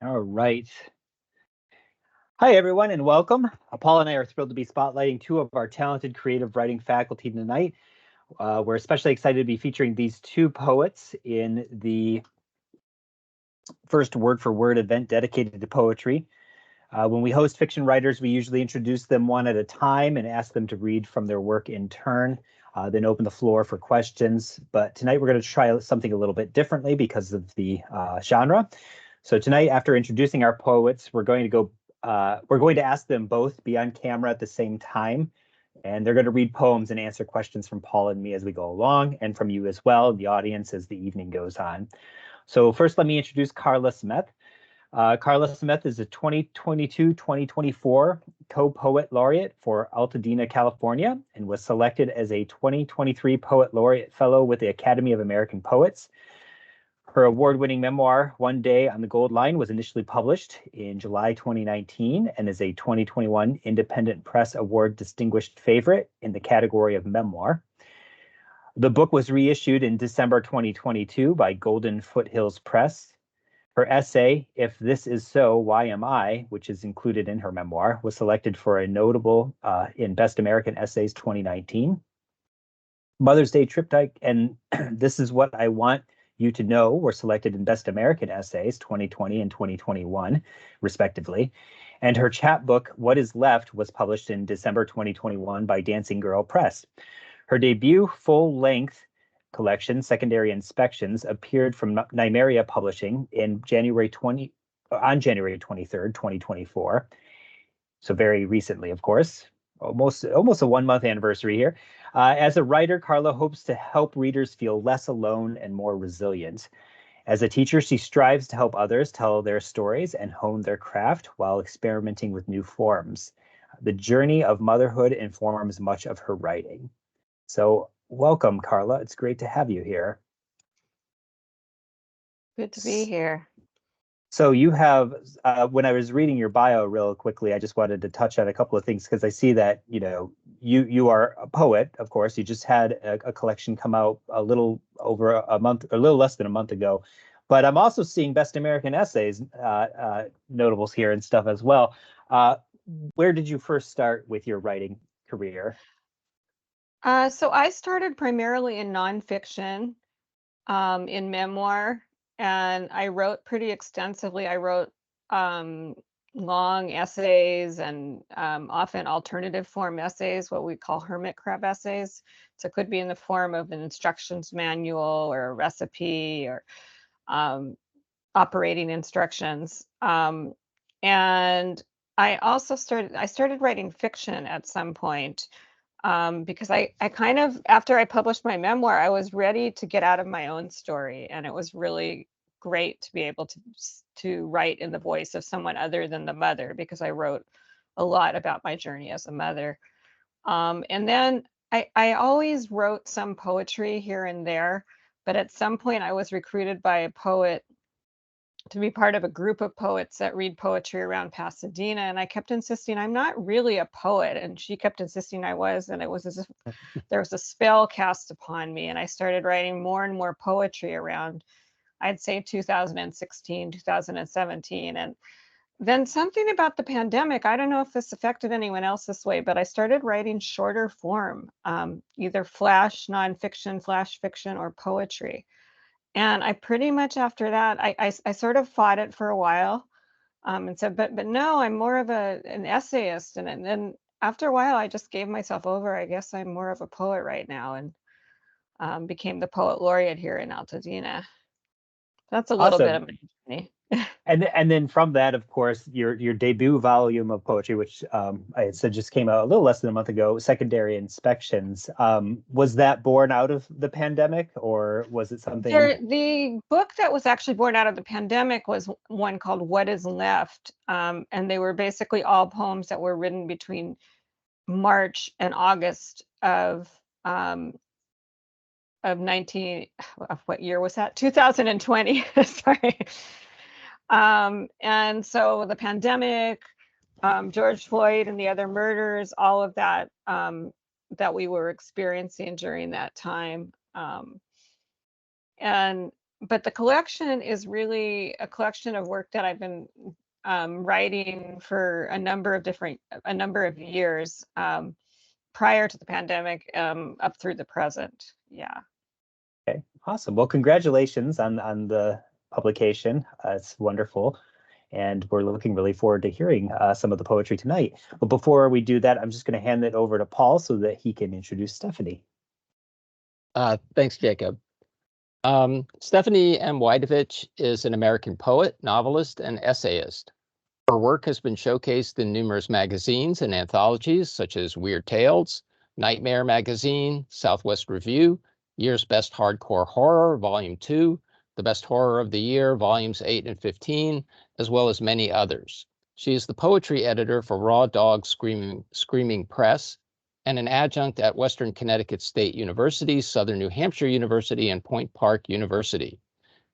All right. Hi, everyone, and welcome. Paul and I are thrilled to be spotlighting two of our talented creative writing faculty tonight. We're especially excited to be featuring these two poets in the first Word for Word event dedicated to poetry. When we host fiction writers, we usually introduce them one at a time and ask them to read from their work in turn, then open the floor for questions. But tonight we're going to try something a little bit differently because of the genre. So tonight, after introducing our poets, we're going to ask them both be on camera at the same time, and they're going to read poems and answer questions from Paul and me as we go along, and from you as well, the audience, as the evening goes on. So first, let me introduce Carla Sameth. Carla Sameth is a 2022-2024 co-poet laureate for Altadena, California, and was selected as a 2023 Poet Laureate Fellow with the Academy of American Poets. Her award-winning memoir, One Day on the Gold Line, was initially published in July 2019 and is a 2021 Independent Press Award Distinguished Favorite in the category of memoir. The book was reissued in December 2022 by Golden Foothills Press. Her essay, If This Is So, Why Am I?, which is included in her memoir, was selected for a notable in Best American Essays 2019. Mother's Day Triptych and This Is What I Want You to Know were selected in Best American Essays 2020 and 2021, respectively. And her chapbook, What Is Left, was published in December 2021 by Dancing Girl Press. Her debut full-length collection, Secondary Inspections, appeared from Nymeria Publishing on January 23rd, 2024. So very recently, of course, almost a 1-month anniversary here. As a writer, Carla hopes to help readers feel less alone and more resilient. As a teacher, she strives to help others tell their stories and hone their craft while experimenting with new forms. The journey of motherhood informs much of her writing. So welcome, Carla. It's great to have you here. Good to be here. So you have, when I was reading your bio real quickly, I just wanted to touch on a couple of things because I see that, you are a poet, of course. You just had a collection come out a little over a month, a little less than a month ago. But I'm also seeing Best American Essays notables here and stuff as well. Where did you first start with your writing career? So I started primarily in nonfiction, in memoir, and I wrote pretty extensively. I wrote long essays and often alternative form essays, what we call hermit crab essays. So it could be in the form of an instructions manual or a recipe or operating instructions. And I started writing fiction at some point. Because I kind of, after I published my memoir, I was ready to get out of my own story. And it was really great to be able to write in the voice of someone other than the mother, because I wrote a lot about my journey as a mother. And then I always wrote some poetry here and there, but at some point I was recruited by a poet to be part of a group of poets that read poetry around Pasadena. And I kept insisting I'm not really a poet. And she kept insisting I was. And it was as if there was a spell cast upon me. And I started writing more and more poetry around, I'd say 2016, 2017. And then something about the pandemic, I don't know if this affected anyone else this way, but I started writing shorter form, either flash nonfiction, flash fiction, or poetry. And I pretty much after that, I sort of fought it for a while, and said, but no, I'm more of an essayist. And then after a while, I just gave myself over. I guess I'm more of a poet right now, and became the poet laureate here in Altadena. That's a little bit of Awesome. my journey. And then from that, of course, your debut volume of poetry, which I had said just came out a little less than a month ago, Secondary Inspections. Was that born out of the pandemic, or was it something? The book that was actually born out of the pandemic was one called What Is Left. And they were basically all poems that were written between March and August of 19, of what year was that? 2020. Sorry. And so the pandemic, George Floyd and the other murders, all of that that we were experiencing during that time. And but the collection is really a collection of work that I've been writing for a number of years prior to the pandemic, up through the present. Yeah. Okay, awesome. Well, congratulations on the publication. It's wonderful. And we're looking really forward to hearing some of the poetry tonight. But before we do that, I'm just going to hand it over to Paul so that he can introduce Stephanie. Thanks, Jacob. Stephanie Wytovich is an American poet, novelist, and essayist. Her work has been showcased in numerous magazines and anthologies such as Weird Tales, Nightmare Magazine, Southwest Review, Year's Best Hardcore Horror, Volume 2, The Best Horror of the Year, Volumes 8 and 15, as well as many others. She is the poetry editor for Raw Dog Screaming Press and an adjunct at Western Connecticut State University, Southern New Hampshire University, and Point Park University.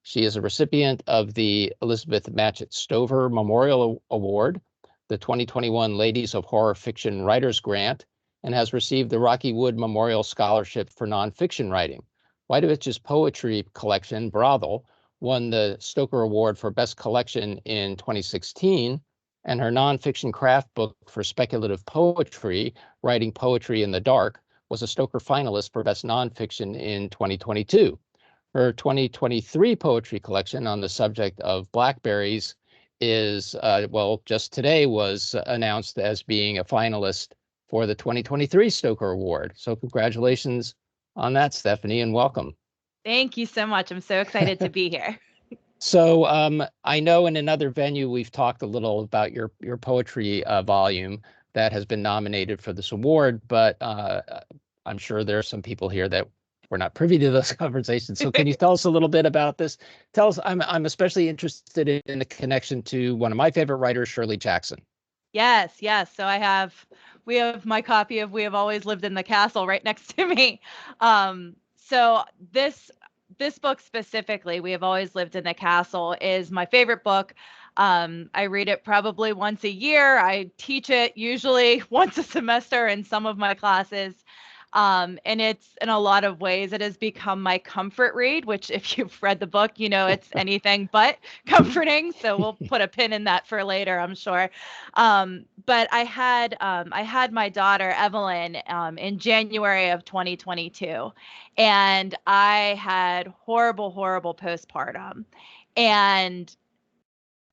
She is a recipient of the Elizabeth Matchett Stover Memorial Award, the 2021 Ladies of Horror Fiction Writers Grant, and has received the Rocky Wood Memorial Scholarship for Nonfiction Writing. Wytovich's poetry collection, Brothel, won the Stoker Award for Best Collection in 2016, and her nonfiction craft book for speculative poetry, Writing Poetry in the Dark, was a Stoker finalist for Best Nonfiction in 2022. Her 2023 poetry collection on the subject of blackberries is, just today was announced as being a finalist for the 2023 Stoker Award. So congratulations on that, Stephanie, and welcome. Thank you so much. I'm so excited to be here. So I know in another venue we've talked a little about your poetry volume that has been nominated for this award, but I'm sure there are some people here that we're not privy to those conversations. So can you tell us a little bit about this? Tell us, I'm especially interested in the connection to one of my favorite writers, Shirley Jackson. Yes. So we have my copy of We Have Always Lived in the Castle right next to me. So this book specifically, We Have Always Lived in the Castle, is my favorite book. I read it probably once a year. I teach it usually once a semester in some of my classes. And it's, in a lot of ways, it has become my comfort read, which if you've read the book, you know it's anything but comforting. So we'll put a pin in that for later, I'm sure. But I had my daughter, Evelyn, in January of 2022, and I had horrible postpartum. And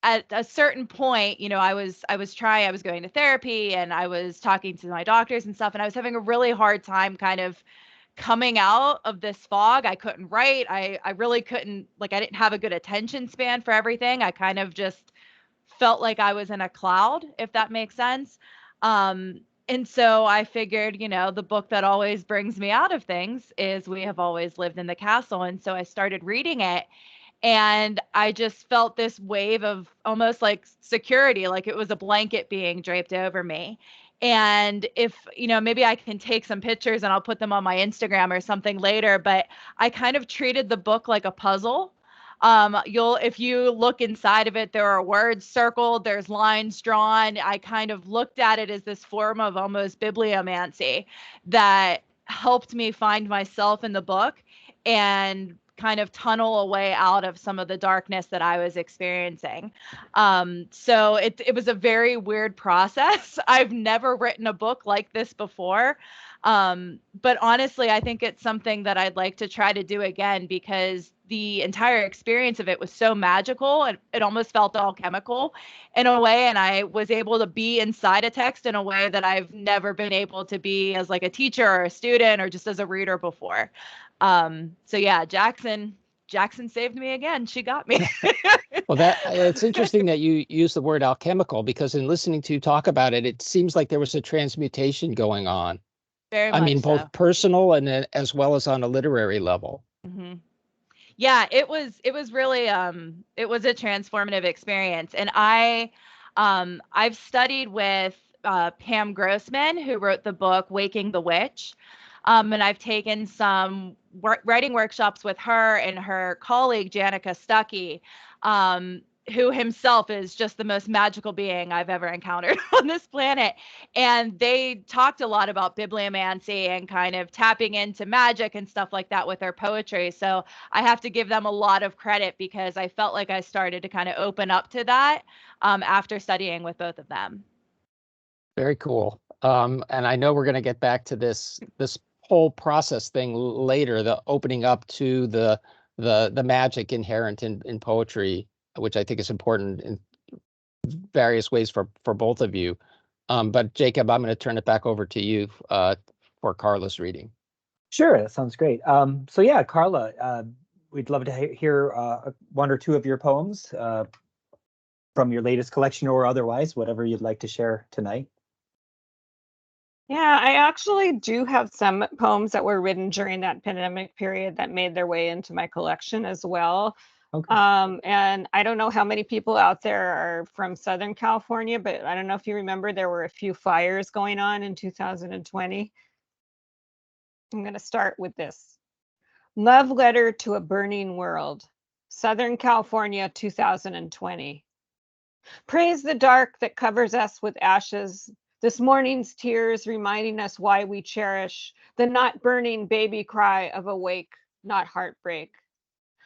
at a certain point, you know, I was going to therapy and I was talking to my doctors and stuff, and I was having a really hard time kind of coming out of this fog. I couldn't write. I really couldn't, I didn't have a good attention span for everything. I kind of just felt like I was in a cloud, if that makes sense. And so I figured, you know, the book that always brings me out of things is We Have Always Lived in the Castle. And so I started reading it. And I just felt this wave of almost like security, like it was a blanket being draped over me. And if, you know, maybe I can take some pictures and I'll put them on my Instagram or something later, but I kind of treated the book like a puzzle. If you look inside of it, there are words circled, there's lines drawn. I kind of looked at it as this form of almost bibliomancy that helped me find myself in the book and kind of tunnel a way out of some of the darkness that I was experiencing. So it was a very weird process. I've never written a book like this before. But honestly, I think it's something that I'd like to try to do again, because the entire experience of it was so magical, and it almost felt alchemical in a way. And I was able to be inside a text in a way that I've never been able to be as like a teacher or a student or just as a reader before. So yeah, Jackson saved me again. She got me. Well, it's interesting that you use the word alchemical, because in listening to you talk about it, it seems like there was a transmutation going on. Very much. I mean, both personal and as well as on a literary level. Mm-hmm. Yeah, it was really it was a transformative experience. And I've studied with Pam Grossman, who wrote the book Waking the Witch. And I've taken some writing workshops with her and her colleague, Janica Stuckey. who himself is just the most magical being I've ever encountered on this planet. And they talked a lot about bibliomancy and kind of tapping into magic and stuff like that with their poetry. So I have to give them a lot of credit because I felt like I started to kind of open up to that after studying with both of them. Very cool. And I know we're going to get back to this whole process thing later, the opening up to the magic inherent in poetry, which I think is important in various ways for both of you. But Jacob, I'm going to turn it back over to you for Carla's reading. Sure, that sounds great. So yeah, Carla, we'd love to hear one or two of your poems from your latest collection or otherwise, whatever you'd like to share tonight. Yeah, I actually do have some poems that were written during that pandemic period that made their way into my collection as well. Okay. And I don't know how many people out there are from Southern California, but I don't know if you remember, there were a few fires going on in 2020. I'm going to start with this. Love Letter to a Burning World, Southern California, 2020. Praise the dark that covers us with ashes. This morning's tears reminding us why we cherish the not burning baby cry of awake, not heartbreak.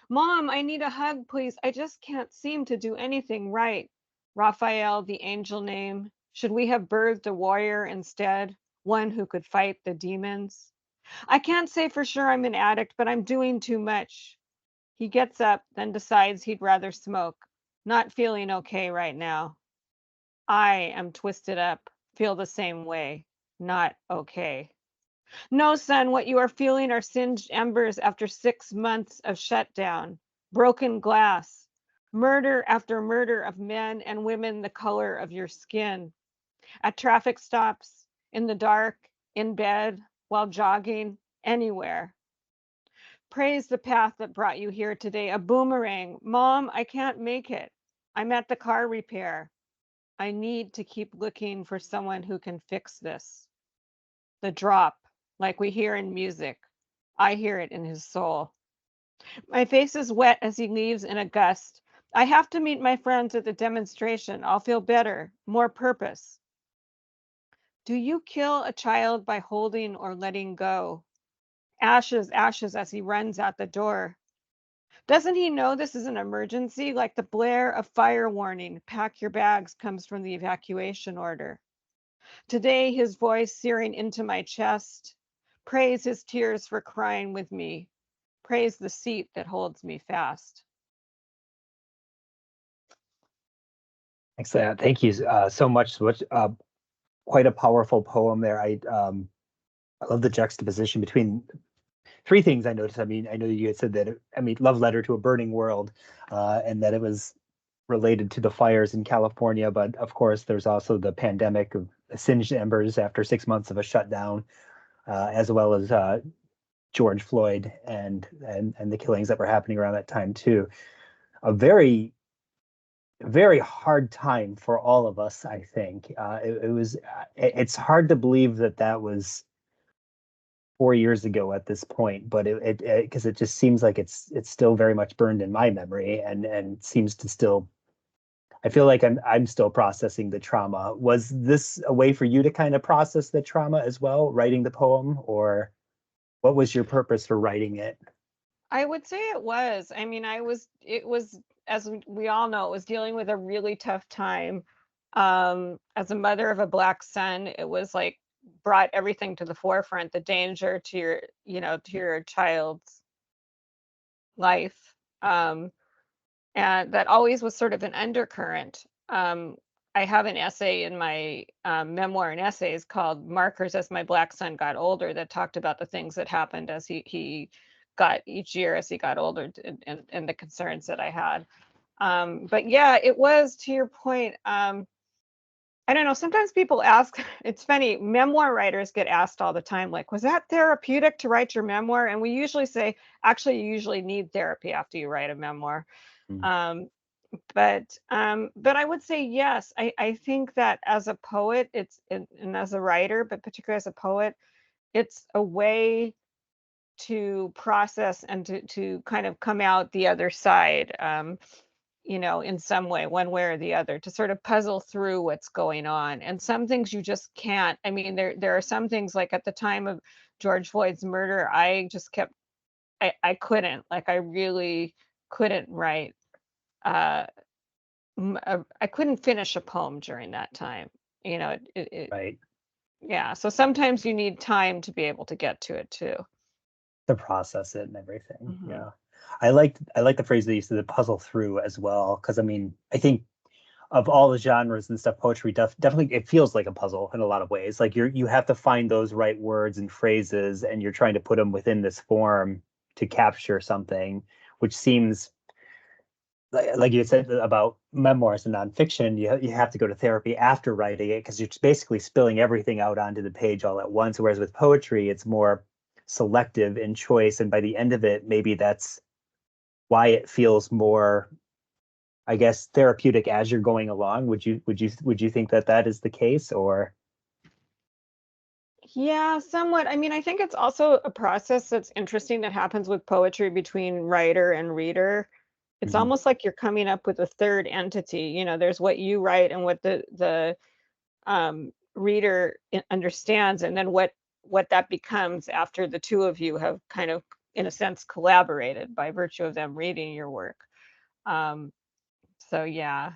Mom, I need a hug, please. I just can't seem to do anything right. Raphael, the angel name. Should we have birthed a warrior instead? One who could fight the demons? I can't say for sure I'm an addict, but I'm doing too much. He gets up, then decides he'd rather smoke. Not feeling okay right now. I am twisted up, feel the same way. Not okay. No, son, what you are feeling are singed embers after 6 months of shutdown, broken glass, murder after murder of men and women the color of your skin, at traffic stops, in the dark, in bed, while jogging, anywhere. Praise the path that brought you here today, a boomerang. Mom, I can't make it. I'm at the car repair. I need to keep looking for someone who can fix this. The drop, like we hear in music. I hear it in his soul. My face is wet as he leaves in a gust. I have to meet my friends at the demonstration. I'll feel better, more purpose. Do you kill a child by holding or letting go? Ashes, ashes as he runs out the door. Doesn't he know this is an emergency? Like the blare of fire warning, pack your bags comes from the evacuation order. Today, his voice searing into my chest. Praise his tears for crying with me. Praise the seat that holds me fast. Excellent. Thank you so much. Quite a powerful poem there. I love the juxtaposition between three things I noticed. I mean, I know you had said that, Love Letter to a Burning World, and that it was related to the fires in California. But of course, there's also the pandemic of singed embers after 6 months of a shutdown, as well as George Floyd and the killings that were happening around that time too. A very hard time for all of us, I think. It's hard to believe that was 4 years ago at this point, but because it just seems like it's still very much burned in my memory and seems to still. I feel like I'm still processing the trauma. Was this a way for you to kind of process the trauma as well, writing the poem, or what was your purpose for writing it? I would say it was. It was, as we all know, it was dealing with a really tough time. As a mother of a Black son, it was like brought everything to the forefront, the danger to your child's life. And that always was sort of an undercurrent. I have an essay in my memoir and essays called Markers as My Black Son Got Older that talked about the things that happened as he got each year as he got older and the concerns that I had. But yeah, it was, to your point. I don't know, sometimes people ask, it's funny, memoir writers get asked all the time, like, was that therapeutic to write your memoir? And we usually say, actually, you usually need therapy after you write a memoir. Mm. But I would say yes. I think that as a poet, and as a writer, but particularly as a poet, it's a way to process and to kind of come out the other side. you know, in some way, one way or the other, to sort of puzzle through what's going on. And some things you just can't. I mean, there are some things, like at the time of George Floyd's murder, I just kept, I couldn't, like, I really couldn't write. I couldn't finish a poem during that time. You know, Right. yeah. So sometimes you need time to be able to get to it too. To process it and everything. Mhm. Yeah. I like the phrase that you said, the puzzle through as well. Cause I mean, I think of all the genres and stuff, poetry definitely, it feels like a puzzle in a lot of ways. Like you have to find those right words and phrases, and you're trying to put them within this form to capture something, which seems like you said about memoirs and nonfiction, you have to go to therapy after writing it, because you're basically spilling everything out onto the page all at once. Whereas with poetry, it's more selective in choice, and by the end of it, maybe that's why it feels more, I guess, therapeutic as you're going along. Would you think that that is the case, or? Yeah, somewhat. I mean, I think it's also a process that's interesting that happens with poetry between writer and reader. It's Mhm. almost like you're coming up with a third entity. You know, there's what you write and what the reader understands, and then what that becomes after the two of you have kind of, in a sense, collaborated by virtue of them reading your work. Um, so yeah.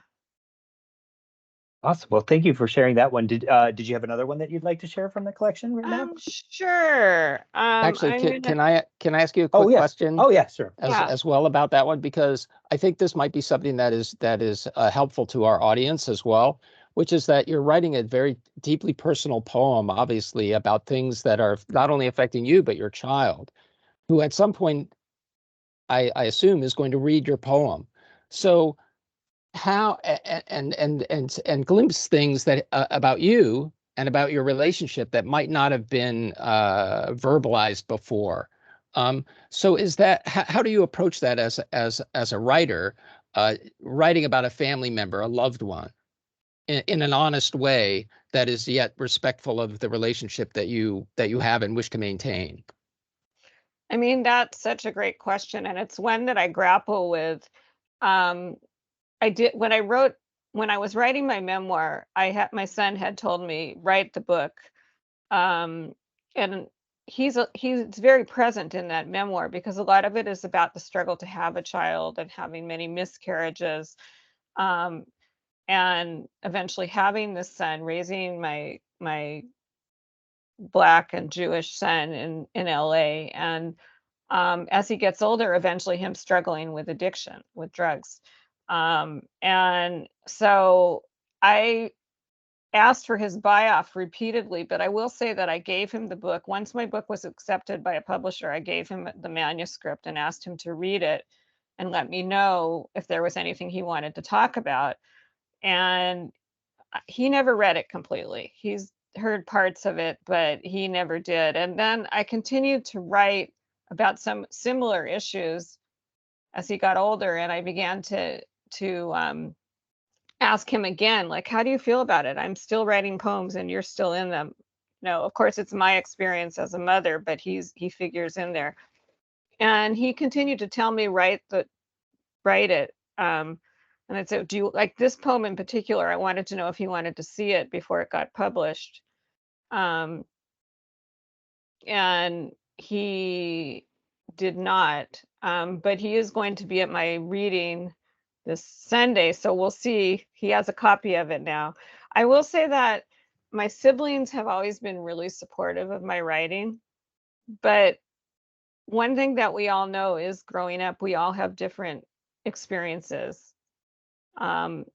Awesome. Well, thank you for sharing that one. Did you have another one that you'd like to share from the collection right now? Sure. Actually, I'm can gonna, I ask you a Oh, quick yes. question Oh, yeah, sure. yeah. as well about that one? Because I think this might be something that is helpful to our audience as well, which is that you're writing a very deeply personal poem, obviously, about things that are not only affecting you, but your child, who at some point, I assume, is going to read your poem. So how and glimpse things that about you and about your relationship that might not have been verbalized before. So is that how do you approach that as a writer, writing about a family member, a loved one, in an honest way that is yet respectful of the relationship that you have and wish to maintain? I mean, that's such a great question, and it's one that I grapple with. Um, I did when I was writing my memoir. My son had told me, write the book, um, and he's very present in that memoir because a lot of it is about the struggle to have a child and having many miscarriages, um, and eventually having this son, raising my Black and Jewish son in LA, and as he gets older, eventually him struggling with addiction, with drugs. And so I asked for his buy-off repeatedly, but I will say that I gave him the book. Once my book was accepted by a publisher, I gave him the manuscript and asked him to read it and let me know if there was anything he wanted to talk about. And he never read it completely. He's heard parts of it, but he never did. And then I continued to write about some similar issues as he got older, and I began to ask him again, like, how do you feel about it? I'm still writing poems and you're still in them. No, of course it's my experience as a mother, but he figures in there. And he continued to tell me, write it. And I said, do you like this poem in particular? I wanted to know if he wanted to see it before it got published. Um, and he did not. But he is going to be at my reading this Sunday, so we'll see. He has a copy of it now. I will say that my siblings have always been really supportive of my writing, but one thing that we all know is growing up, we all have different experiences. Um,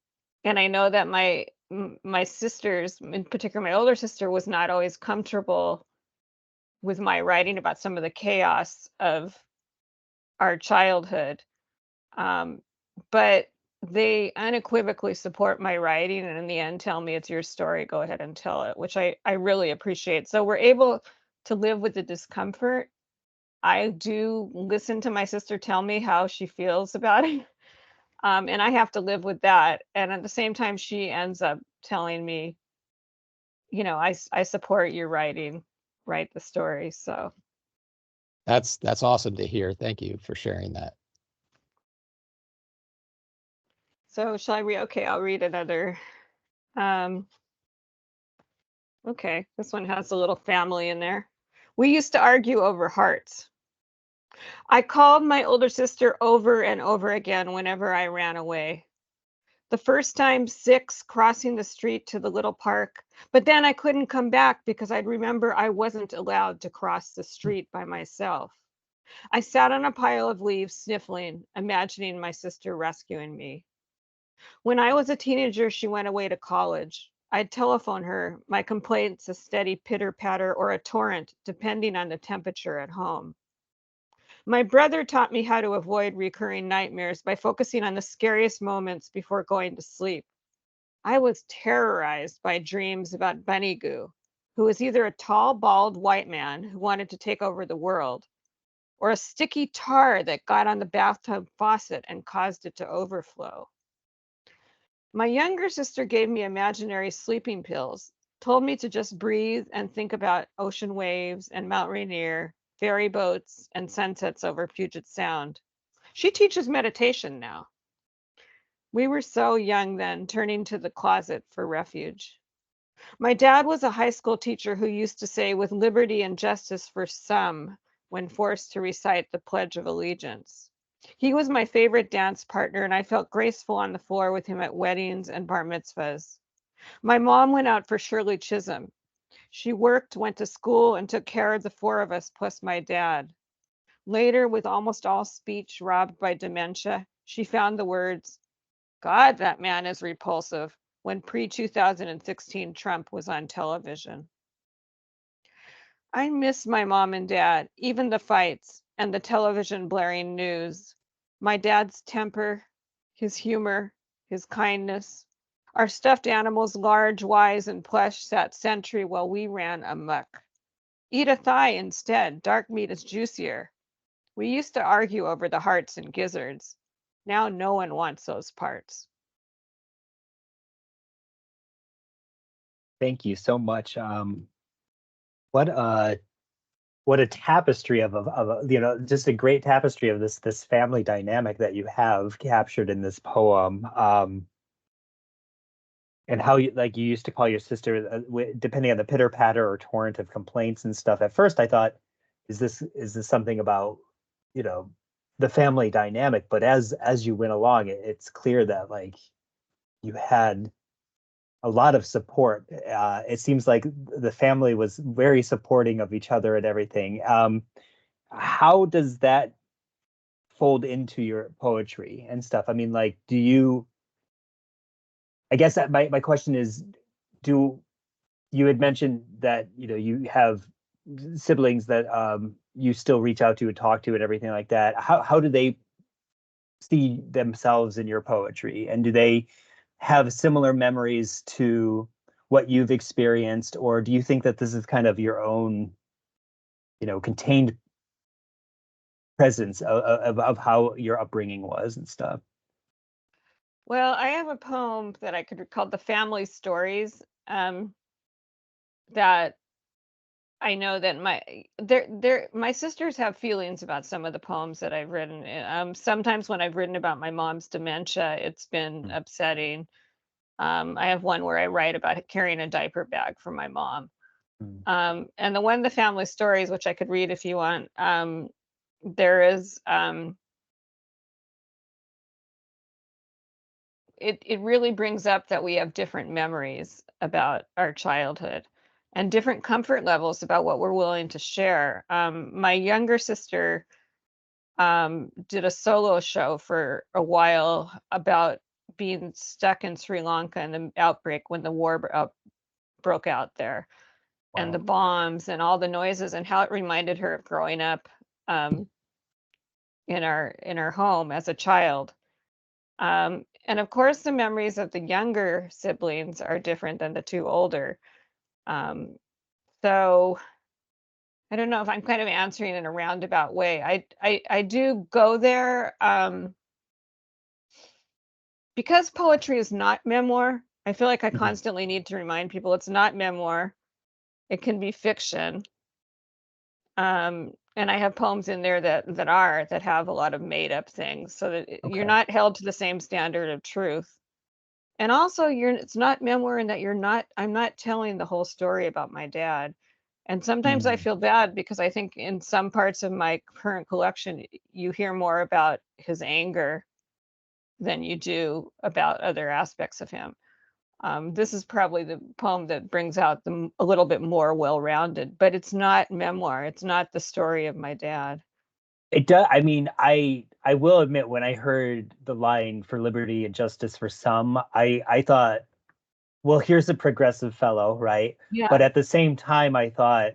and I know that my sisters, in particular my older sister, was not always comfortable with my writing about some of the chaos of our childhood. Um, but they unequivocally support my writing and in the end tell me, it's your story, go ahead and tell it, which I really appreciate. So we're able to live with the discomfort. I do listen to my sister tell me how she feels about it. And I have to live with that. And at the same time, she ends up telling me, you know, I support your writing, write the story. So That's awesome to hear. Thank you for sharing that. So shall I read? Okay, I'll read another. Okay, this one has a little family in there. We used to argue over hearts. I called my older sister over and over again whenever I ran away. The first time 6, crossing the street to the little park, but then I couldn't come back because I'd remember I wasn't allowed to cross the street by myself. I sat on a pile of leaves sniffling, imagining my sister rescuing me. When I was a teenager, she went away to college. I'd telephone her, my complaints a steady pitter-patter or a torrent, depending on the temperature at home. My brother taught me how to avoid recurring nightmares by focusing on the scariest moments before going to sleep. I was terrorized by dreams about Bunny Goo, who was either a tall, bald white man who wanted to take over the world, or a sticky tar that got on the bathtub faucet and caused it to overflow. My younger sister gave me imaginary sleeping pills, told me to just breathe and think about ocean waves and Mount Rainier, ferry boats, and sunsets over Puget Sound. She teaches meditation now. We were so young then, turning to the closet for refuge. My dad was a high school teacher who used to say, with liberty and justice for some, when forced to recite the Pledge of Allegiance. He was my favorite dance partner, and I felt graceful on the floor with him at weddings and bar mitzvahs. My mom went out for Shirley Chisholm. She worked, went to school, and took care of the 4 of us plus my dad. Later, with almost all speech robbed by dementia, she found the words, "God, that man is repulsive," when pre-2016 Trump was on television. I miss my mom and dad, even the fights and the television blaring news. My dad's temper, his humor, his kindness. Our stuffed animals, large, wise, and plush, sat sentry while we ran amok. Eat a thigh instead. Dark meat is juicier. We used to argue over the hearts and gizzards. Now no one wants those parts. Thank you so much. What a tapestry of just a great tapestry of this family dynamic that you have captured in this poem. And how you used to call your sister, depending on the pitter patter or torrent of complaints and stuff. At first, I thought, is this something about the family dynamic? But as you went along, it's clear that you had a lot of support. It seems like the family was very supporting of each other and everything. How does that fold into your poetry and stuff? I mean, do you? I guess that my question is, you had mentioned that you have siblings that you still reach out to and talk to and everything like that. How do they see themselves in your poetry, and do they have similar memories to what you've experienced, or do you think that this is kind of your own contained presence of how your upbringing was and stuff? Well, I have a poem that I could call The Family Stories, that I know that my sisters have feelings about some of the poems that I've written. Sometimes when I've written about my mom's dementia, it's been upsetting. I have one where I write about carrying a diaper bag for my mom. And the one, The Family Stories, which I could read if you want, there is it really brings up that we have different memories about our childhood and different comfort levels about what we're willing to share. My younger sister did a solo show for a while about being stuck in Sri Lanka and the outbreak when the war broke out there. Wow. And the bombs and all the noises and how it reminded her of growing up in our home as a child. And of course, the memories of the younger siblings are different than the 2 older. So I don't know if I'm kind of answering in a roundabout way. I do go there because poetry is not memoir. I feel like I constantly need to remind people it's not memoir. It can be fiction. And I have poems in there that have a lot of made up things, so that you're Okay. not held to the same standard of truth. And also, it's not memoir in that I'm not telling the whole story about my dad. And sometimes I Mm. feel bad because I think in some parts of my current collection, you hear more about his anger than you do about other aspects of him. This is probably the poem that brings out a little bit more well-rounded, but it's not memoir. It's not the story of my dad. It does. I mean, I will admit, when I heard the line "for liberty and justice for some," I thought, well, here's a progressive fellow, right? But Yeah. at the same time, I thought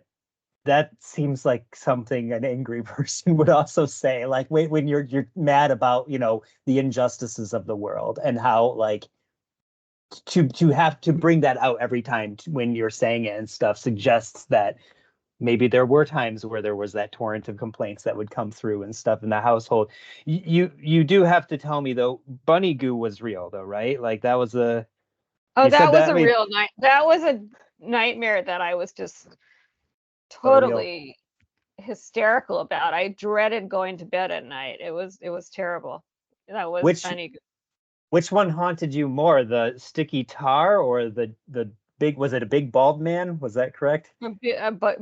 that seems like something an angry person would also say. Like, wait, when you're mad about, the injustices of the world, and how, like, to have to bring that out every time when you're saying it and stuff suggests that maybe there were times where there was that torrent of complaints that would come through and stuff in the household. You do have to tell me, though, bunny goo was real, though, right? Like, that was Oh, you said that was that. I a mean, real night. That was a nightmare that I was just a real. totally hysterical about. I dreaded going to bed at night. It was terrible. That was Which funny. which one haunted you more, the sticky tar or the big? Was it a big bald man? Was that correct?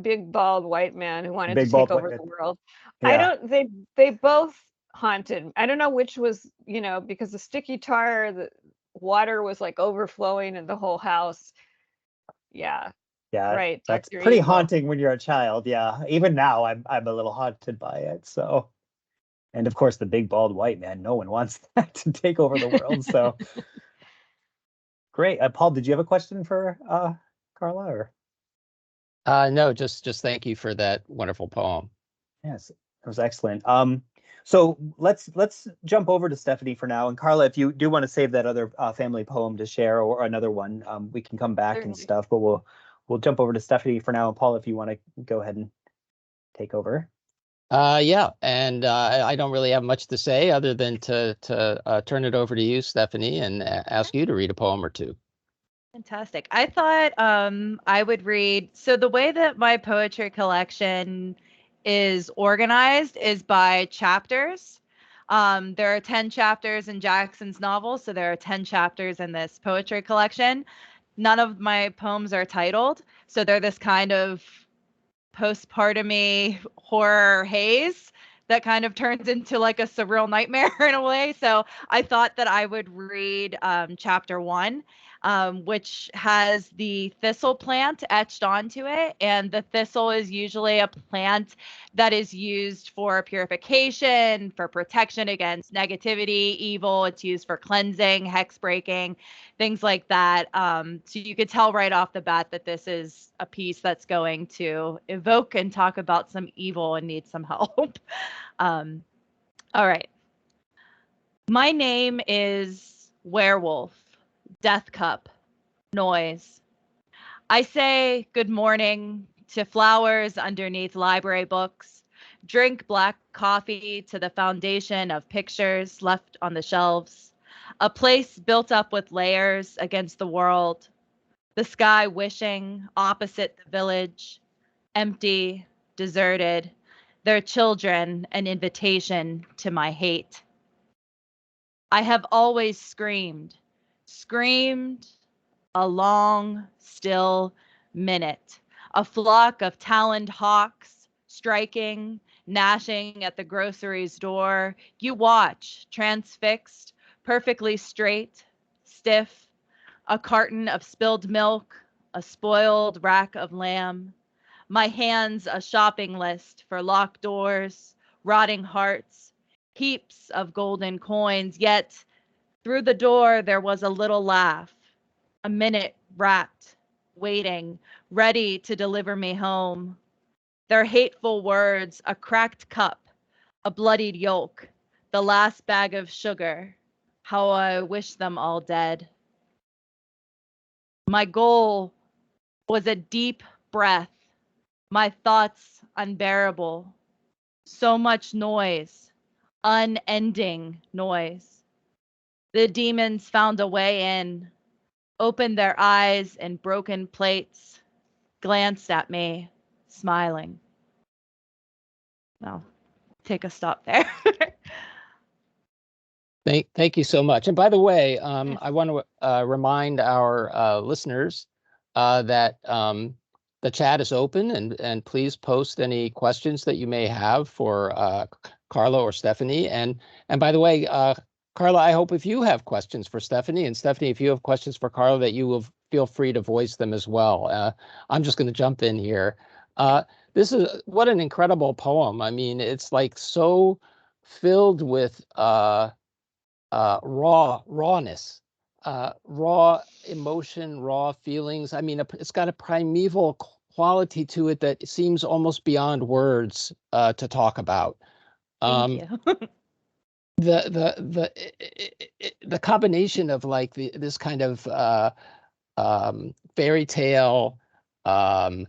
Big bald white man who wanted to Big take bald over man. the world. I Yeah, don't. They both haunted. I don't know which was, because the sticky tar, the water was like overflowing in the whole house. Yeah, yeah. right. That's Dr. pretty Evil. haunting when you're a child. Yeah, even now I'm a little haunted by it. So, and of course, the big bald white man. No one wants that to take over the world. So great. Paul, did you have a question for Carla? Or No, just thank you for that wonderful poem. yes, it was excellent. So let's jump over to Stephanie for now. And Carla, if you do want to save that other family poem to share, or another one, we can come back and Certainly. stuff. But we'll jump over to Stephanie for now. And Paul, if you want to go ahead and take over. Yeah, and I don't really have much to say other than to turn it over to you, Stephanie, and ask you to read a poem or two. Fantastic. I thought I would read. So the way that my poetry collection is organized is by chapters. There are 10 chapters in Jackson's novel, so there are 10 chapters in this poetry collection. None of my poems are titled, so they're this kind of postpartum-y horror haze that kind of turns into like a surreal nightmare in a way. So I thought that I would read chapter 1, which has the thistle plant etched onto it. And the thistle is usually a plant that is used for purification, for protection against negativity, evil. It's used for cleansing, hex breaking, things like that. So you could tell right off the bat that this is a piece that's going to evoke and talk about some evil and need some help. All right. My name is Werewolf, Death Cup, Noise. I say good morning to flowers underneath library books, drink black coffee to the foundation of pictures left on the shelves, a place built up with layers against the world, the sky wishing opposite the village, empty, deserted, their children an invitation to my hate. I have always screamed a long, still minute. A flock of taloned hawks striking, gnashing at the grocery's door. You watch, transfixed, perfectly straight, stiff, a carton of spilled milk, a spoiled rack of lamb. My hands a shopping list for locked doors, rotting hearts, heaps of golden coins, yet through the door there was a little laugh, a minute wrapped, waiting, ready to deliver me home. Their hateful words, a cracked cup, a bloodied yolk, the last bag of sugar. How I wish them all dead. My goal was a deep breath, my thoughts unbearable. So much noise, unending noise. The demons found a way in, opened their eyes and broken plates, glanced at me, smiling. I'll take a stop there. Thank you so much. And by the way, I want to remind our listeners that the chat is open, and please post any questions that you may have for Carla or Stephanie. And by the way, Carla, I hope if you have questions for Stephanie, and Stephanie, if you have questions for Carla, that you will feel free to voice them as well. I'm just going to jump in here. This is what an incredible poem. I mean, it's like so filled with rawness, raw emotion, raw feelings. I mean, it's got a primeval quality to it that seems almost beyond words to talk about. Thank you. The combination of like this kind of fairy tale, kind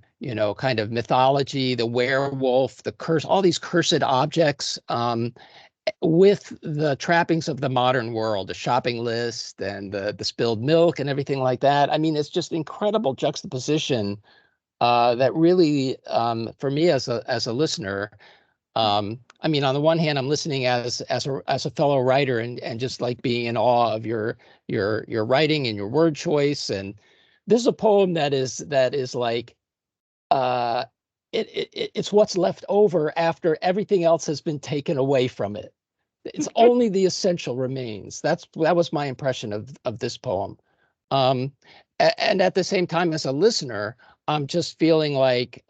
of mythology, the werewolf, the curse, all these cursed objects, with the trappings of the modern world, the shopping list and the spilled milk and everything like that. I mean, it's just incredible juxtaposition that really, for me as a listener, I mean, on the one hand, I'm listening as a fellow writer and just like being in awe of your writing and your word choice. And this is a poem that is like it's what's left over after everything else has been taken away from it. It's only the essential remains. That was my impression of this poem. And at the same time, as a listener, I'm just feeling like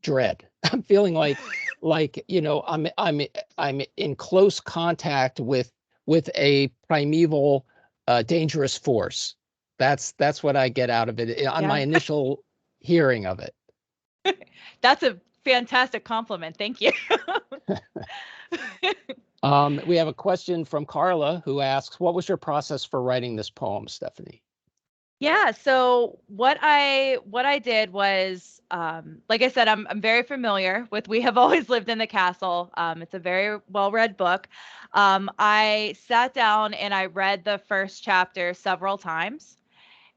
dread. I'm feeling like I'm in close contact with a primeval dangerous force. That's what I get out of it on my initial hearing of it. That's a fantastic compliment. Thank you. We have a question from Carla who asks, what was your process for writing this poem, Stephanie? Yeah, so what I did was, like I said, I'm very familiar with We Have Always Lived in the Castle. It's a very well-read book. I sat down and I read the first chapter several times,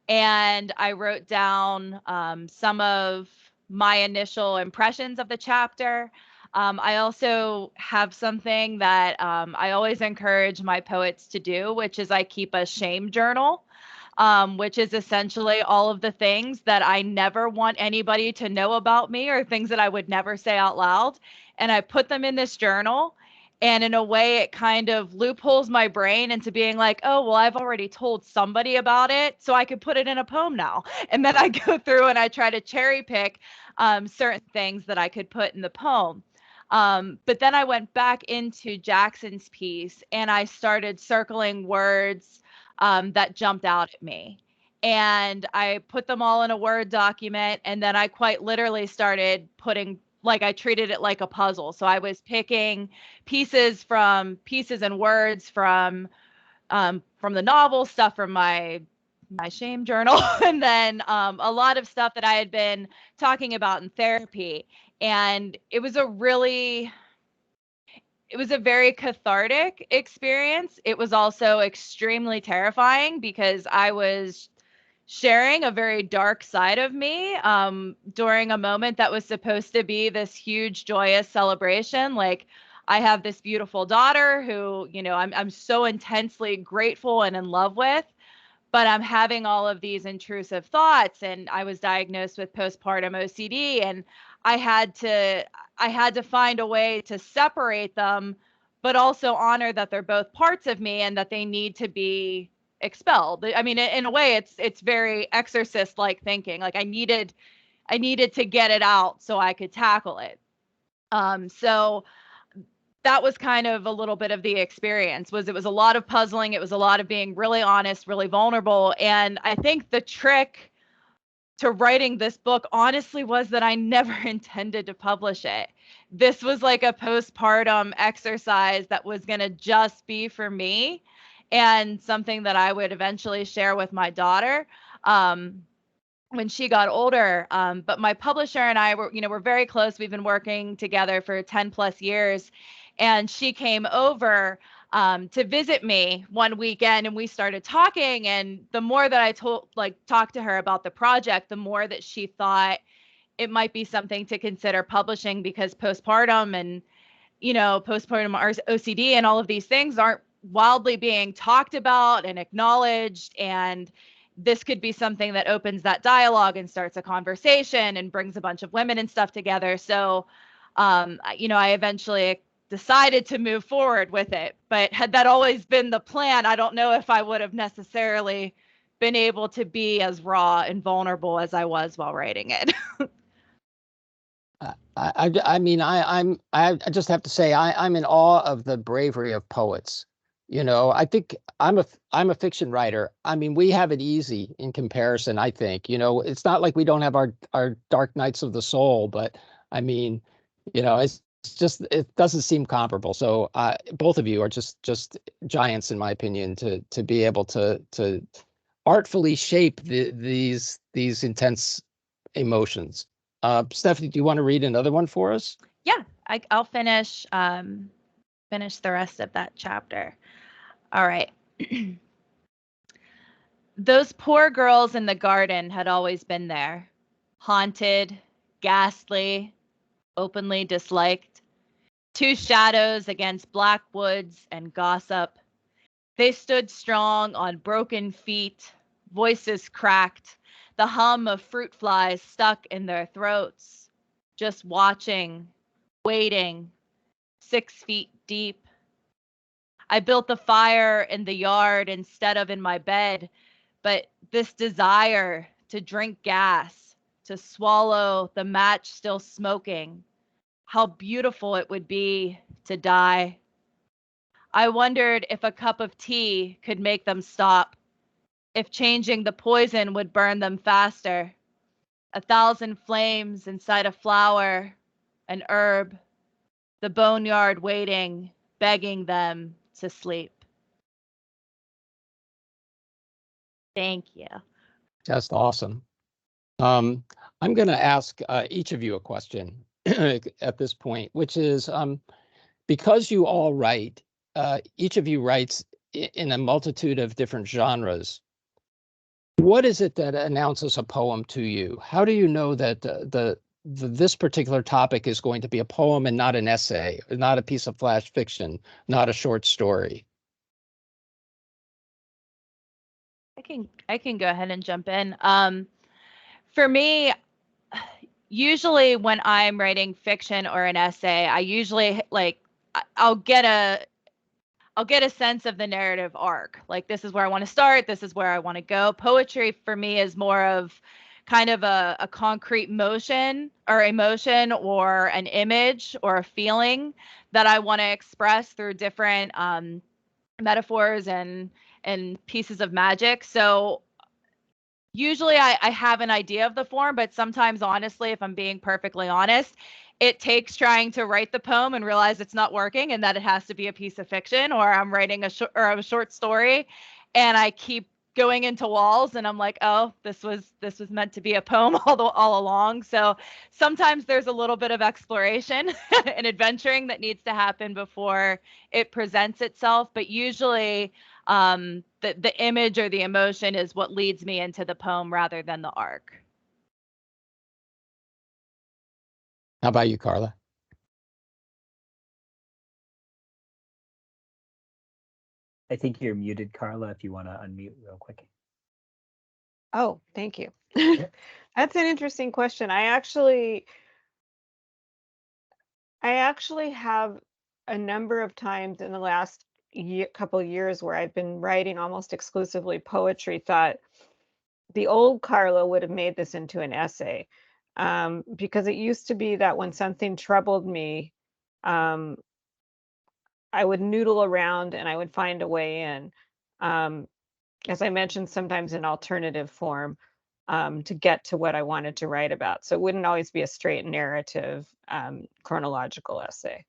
and I wrote down some of my initial impressions of the chapter. I also have something that I always encourage my poets to do, which is I keep a shame journal. Which is essentially all of the things that I never want anybody to know about me, or things that I would never say out loud. And I put them in this journal. And in a way, it kind of loopholes my brain into being like, oh, well, I've already told somebody about it, so I could put it in a poem now. And then I go through and I try to cherry pick certain things that I could put in the poem. But then I went back into Jackson's piece and I started circling words that jumped out at me. And I put them all in a Word document. And then I quite literally started I treated it like a puzzle. So I was picking pieces and words from the novel, stuff from my shame journal, and then a lot of stuff that I had been talking about in therapy. And it was a very cathartic experience. It was also extremely terrifying because I was sharing a very dark side of me during a moment that was supposed to be this huge, joyous celebration. Like, I have this beautiful daughter who, I'm so intensely grateful and in love with, but I'm having all of these intrusive thoughts, and I was diagnosed with postpartum OCD, and I had to find a way to separate them, but also honor that they're both parts of me and that they need to be expelled. I mean, in a way, it's very exorcist-like thinking. Like I needed to get it out so I could tackle it. So that was kind of a little bit of the experience. It was a lot of puzzling. It was a lot of being really honest, really vulnerable. And I think the trick to writing this book honestly was that I never intended to publish it. This was like a postpartum exercise that was going to just be for me and something that I would eventually share with my daughter when she got older. But my publisher and I we're very close. We've been working together for 10 plus years. And she came over to visit me one weekend, and we started talking. And the more that I talked to her about the project, the more that she thought it might be something to consider publishing, because postpartum and, you know, postpartum OCD and all of these things aren't wildly being talked about and acknowledged. And this could be something that opens that dialogue and starts a conversation and brings a bunch of women and stuff together. So, you know, I eventually decided to move forward with it. But had that always been the plan, I don't know if I would have necessarily been able to be as raw and vulnerable as I was while writing it. I mean, I just have to say I'm in awe of the bravery of poets. You know, I think I'm a fiction writer. I mean, we have it easy in comparison, I think. You know, it's not like we don't have our dark nights of the soul, but I mean, you know, it's just, it doesn't seem comparable. So both of you are just giants in my opinion to be able to artfully shape these intense emotions. Stephanie, do you want to read another one for us? Yeah, I'll finish the rest of that chapter. All right. Those poor girls in the garden had always been there, haunted, ghastly, openly disliked. Two shadows against black woods and gossip. They stood strong on broken feet, voices cracked, the hum of fruit flies stuck in their throats, just watching, waiting, 6 feet deep. I built the fire in the yard instead of in my bed, but this desire to drink gas, to swallow the match still smoking, how beautiful it would be to die. I wondered if a cup of tea could make them stop, if changing the poison would burn them faster. 1,000 flames inside a flower, an herb, the boneyard waiting, begging them to sleep. Thank you. Just awesome. I'm going to ask each of you a question at this point, which is because you all write, each of you writes in a multitude of different genres. What is it that announces a poem to you? How do you know that this particular topic is going to be a poem and not an essay, not a piece of flash fiction, not a short story? I can go ahead and jump in. For me, usually when I'm writing fiction or an essay, I usually I'll get a sense of the narrative arc. Like, this is where I want to start, this is where I want to go. Poetry for me is more of kind of a concrete motion or emotion or an image or a feeling that I want to express through different metaphors and pieces of magic. So usually I have an idea of the form, but sometimes, honestly, if I'm being perfectly honest, it takes trying to write the poem and realize it's not working and that it has to be a piece of fiction, or I'm writing a short story and I keep going into walls and I'm like, oh, this was meant to be a poem all along. So sometimes there's a little bit of exploration and adventuring that needs to happen before it presents itself. But usually the image or the emotion is what leads me into the poem rather than the arc. How about you, Carla? I think you're muted, Carla, if you want to unmute real quick. Oh, thank you. That's an interesting question. I actually have a number of times in the last couple of years where I've been writing almost exclusively poetry, thought the old Carla would have made this into an essay, because it used to be that when something troubled me, I would noodle around and I would find a way in. As I mentioned, sometimes in alternative form, to get to what I wanted to write about. So it wouldn't always be a straight narrative, chronological essay.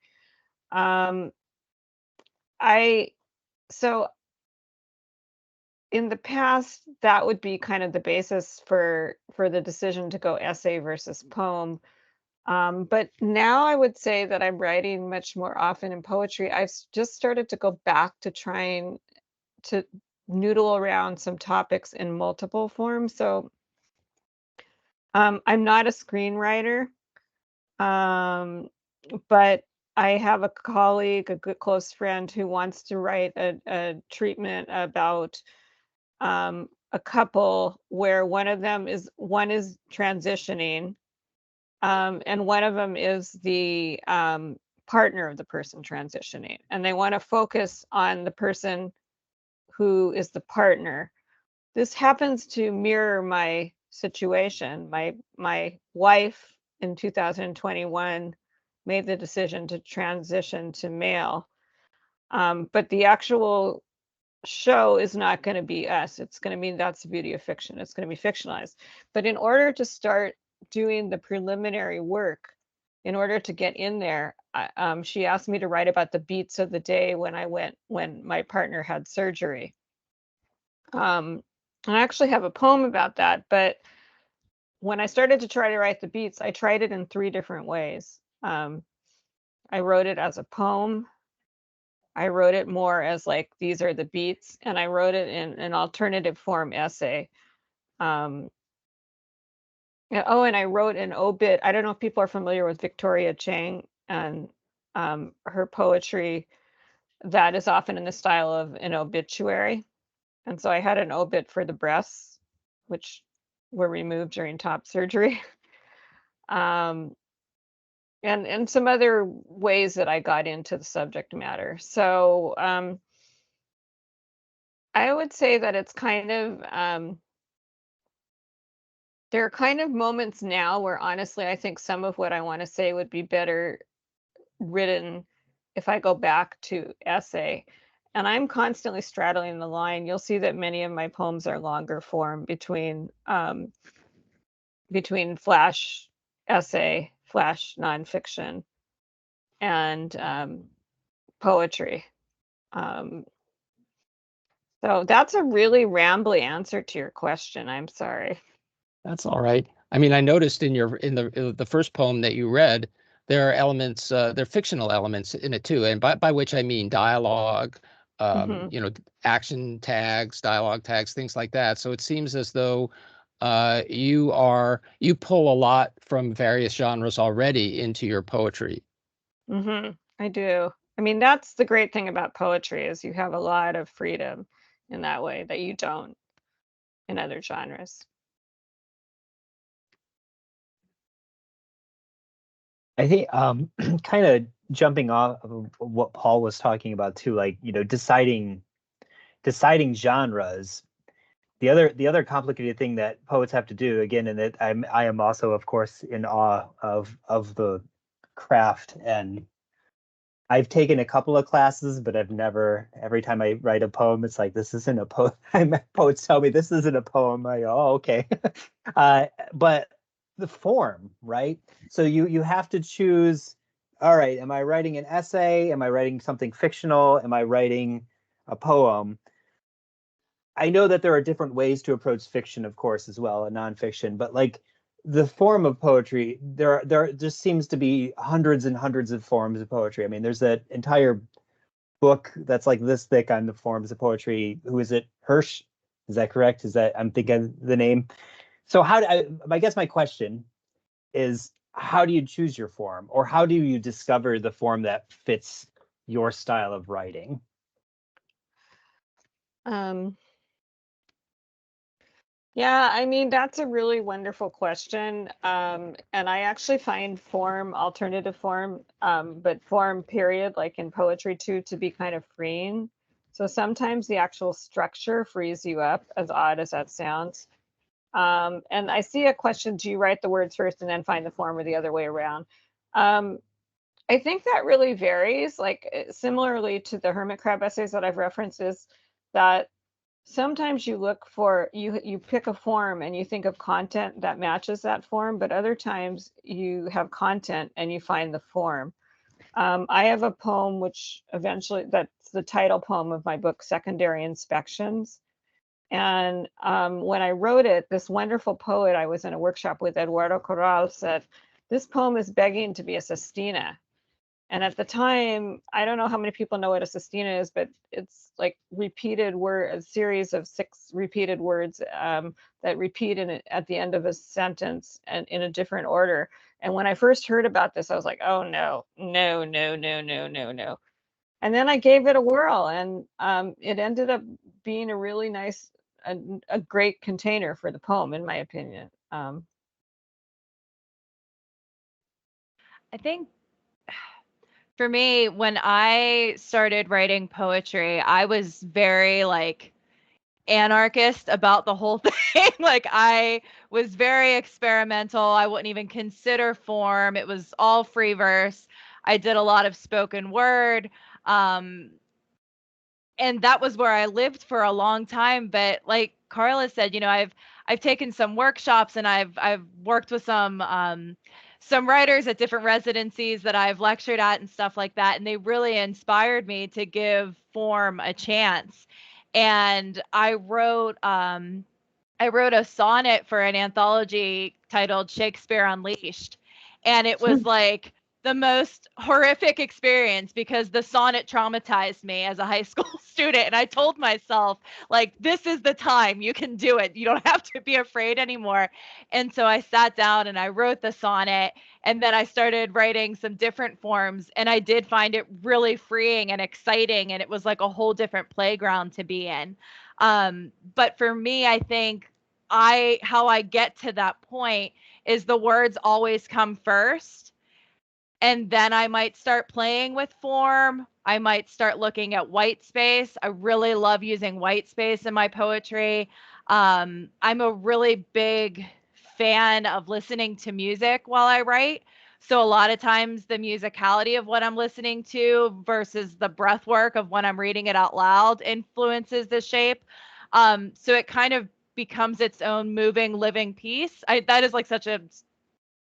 So in the past, that would be kind of the basis for the decision to go essay versus poem. But now I would say that I'm writing much more often in poetry. I've just started to go back to trying to noodle around some topics in multiple forms. So I'm not a screenwriter, but I have a colleague, a good close friend, who wants to write a treatment about a couple where one is transitioning, and one of them is the partner of the person transitioning, and they want to focus on the person who is the partner. This happens to mirror my situation. My wife in 2021 made the decision to transition to male, but the actual show is not going to be us. It's going to mean that's the beauty of fiction. It's going to be fictionalized. But in order to start doing the preliminary work, in order to get in there, she asked me to write about the beats of the day when my partner had surgery. And I actually have a poem about that, but when I started to try to write the beats, I tried it in 3 different ways. I wrote it as a poem. I wrote it more as like, these are the beats, and I wrote it in an alternative form essay. Oh, and I wrote an obit. I don't know if people are familiar with Victoria Chang and her poetry that is often in the style of an obituary. And so I had an obit for the breasts, which were removed during top surgery. And some other ways that I got into the subject matter. So I would say that it's kind of there are kind of moments now where honestly I think some of what I want to say would be better written if I go back to essay. And I'm constantly straddling the line. You'll see that many of my poems are longer form between flash essay, flash nonfiction, and poetry. So that's a really rambly answer to your question. I'm sorry. That's all right. I mean, I noticed in the first poem that you read, there are elements, there are fictional elements in it too, and by which I mean dialogue, you know, action tags, dialogue tags, things like that. So it seems as though you pull a lot from various genres already into your poetry. I do. I mean, that's the great thing about poetry is you have a lot of freedom in that way that you don't in other genres. I think kind of jumping off of what Paul was talking about too, like, you know, deciding genres. The other complicated thing that poets have to do, again, and that I am also, of course, in awe of the craft, and I've taken a couple of classes, but I've never, every time I write a poem, it's like, this isn't a poem. Poets tell me this isn't a poem. I go, oh, okay. But the form, right? So you have to choose, all right, am I writing an essay? Am I writing something fictional? Am I writing a poem? I know that there are different ways to approach fiction, of course, as well, and nonfiction, but like the form of poetry, there just seems to be hundreds and hundreds of forms of poetry. I mean, there's that entire book that's like this thick on the forms of poetry. Who is it? Hirsch? Is that correct? Is that, I'm thinking the name? So I guess my question is, how do you choose your form, or how do you discover the form that fits your style of writing? Yeah, I mean, that's a really wonderful question. And I actually find alternative form, but form period, like in poetry too, to be kind of freeing. So sometimes the actual structure frees you up, as odd as that sounds. And I see a question, do you write the words first and then find the form, or the other way around? I think that really varies, like similarly to the hermit crab essays that I've referenced, is that sometimes you look for, you pick a form and you think of content that matches that form, but other times you have content and you find the form. I have a poem that's the title poem of my book, Secondary Inspections. And when I wrote it, this wonderful poet I was in a workshop with, Eduardo Corral, said, this poem is begging to be a sestina. And at the time, I don't know how many people know what a sestina is, but it's like repeated word, a series of 6 repeated words that repeat at the end of a sentence and in a different order. And when I first heard about this, I was like, oh no, no, no, no, no, no, no. And then I gave it a whirl, and it ended up being a really nice, a great container for the poem, in my opinion. I think for me, when I started writing poetry, I was very like anarchist about the whole thing. Like I was very experimental. I wouldn't even consider form. It was all free verse. I did a lot of spoken word. And that was where I lived for a long time. But like Carla said, I've taken some workshops, and I've worked with some writers at different residencies that I've lectured at and stuff like that. And they really inspired me to give form a chance. And I wrote a sonnet for an anthology titled Shakespeare Unleashed. And it was like the most horrific experience because the sonnet traumatized me as a high school student. And I told myself, like, this is the time you can do it. You don't have to be afraid anymore. And so I sat down and I wrote the sonnet, and then I started writing some different forms. And I did find it really freeing and exciting. And it was like a whole different playground to be in. But for me, I think how I get to that point is the words always come first. And then I might start playing with form. I might start looking at white space. I really love using white space in my poetry. I'm a really big fan of listening to music while I write. So a lot of times the musicality of what I'm listening to versus the breath work of when I'm reading it out loud influences the shape. So it kind of becomes its own moving, living piece. That is like such a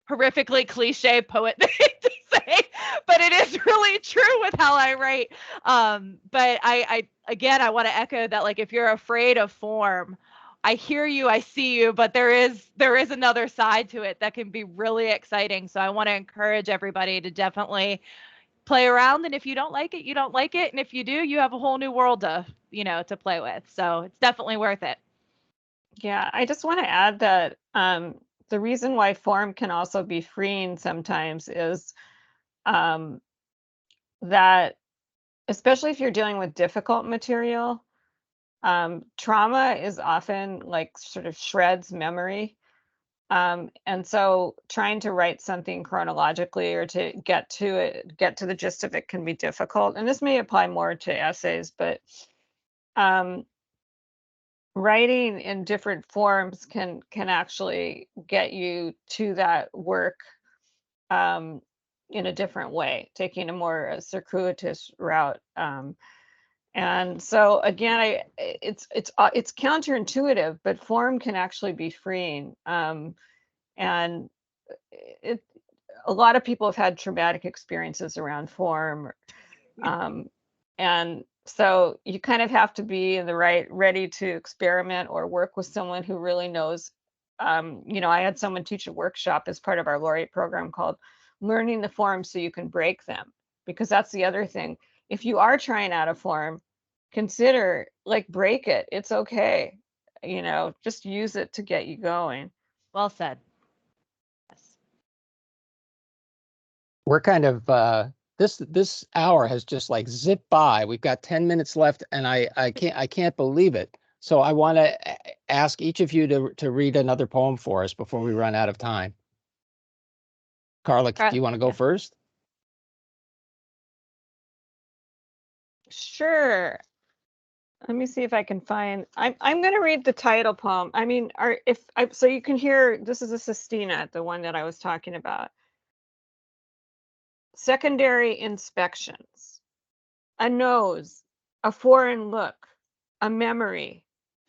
horrifically cliche poet thing to say, but it is really true with how I write. But I again, I want to echo that, like, if you're afraid of form, I hear you, I see you, but there is another side to it that can be really exciting. So I want to encourage everybody to definitely play around. And if you don't like it, you don't like it. And if you do, you have a whole new world to play with. So it's definitely worth it. Yeah, I just want to add that the reason why form can also be freeing sometimes is that, especially if you're dealing with difficult material, trauma is often like sort of shreds memory. And so trying to write something chronologically or to get to the gist of it can be difficult. And this may apply more to essays, but writing in different forms can actually get you to that work in a different way, taking a more circuitous route. And so again, it's counterintuitive, but form can actually be freeing. And a lot of people have had traumatic experiences around form, and so you kind of have to be in the ready to experiment or work with someone who really knows. I had someone teach a workshop as part of our laureate program called Learning the Forms So You Can Break Them, because that's the other thing. If you are trying out a form, consider, like, break it. It's okay. Just use it to get you going. Well said. Yes. We're kind of this hour has just like zipped by. We've got 10 minutes left, and I can't believe it. So I want to ask each of you to read another poem for us before we run out of time. Carla, do you want to go first? Sure. Let me see if I can find. I'm going to read the title poem. I mean, so you can hear. This is a sestina, the one that I was talking about. Secondary inspections. A nose, a foreign look, a memory.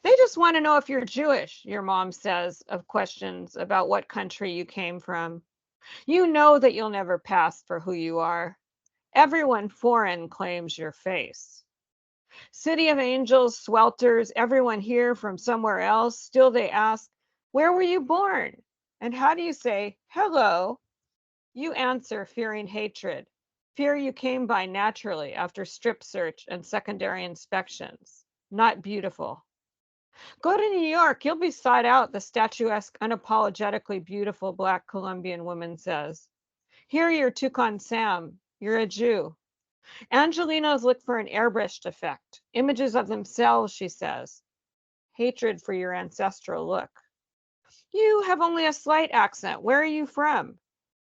They just want to know if you're Jewish, your mom says, of questions about what country you came from. You know that you'll never pass for who you are. Everyone foreign claims your face. City of Angels swelters everyone here from somewhere else. Still they ask, where were you born? And how do you say hello? You answer fearing hatred, Fear you came by naturally after strip search and secondary inspections. Not beautiful. Go to New York, you'll be sought out, the statuesque, unapologetically beautiful Black Colombian woman says. Here you're Toucan Sam, you're a Jew. Angelinos look for an airbrushed effect, images of themselves, she says. Hatred for your ancestral look. You have only a slight accent. Where are you from?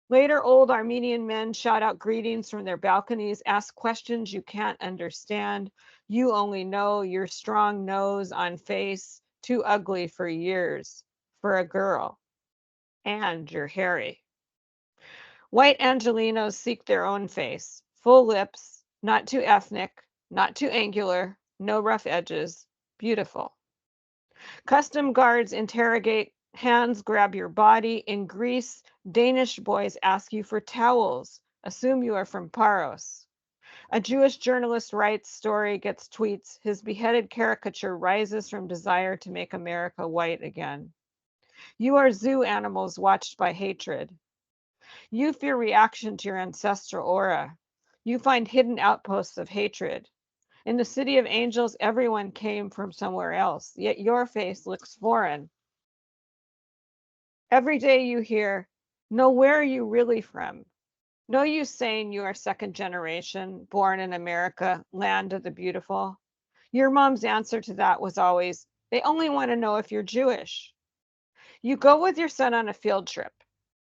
Later, old Armenian men shout out greetings from their balconies, ask questions you can't understand. You only know your strong nose on face, too ugly for years, for a girl. And you're hairy. White Angelinos seek their own face, full lips, not too ethnic, not too angular, no rough edges, beautiful. Custom guards interrogate, hands grab your body. In Greece, Danish boys ask you for towels, assume you are from Paros. A Jewish journalist writes, story gets tweets, his beheaded caricature rises from desire to make America white again. You are zoo animals watched by hatred. You fear reaction to your ancestral aura. You find hidden outposts of hatred. In the city of angels, everyone came from somewhere else, yet your face looks foreign. Every day you hear, no, where are you really from? No use saying you are second generation, born in America, land of the beautiful. Your mom's answer to that was always, they only want to know if you're Jewish. You go with your son on a field trip.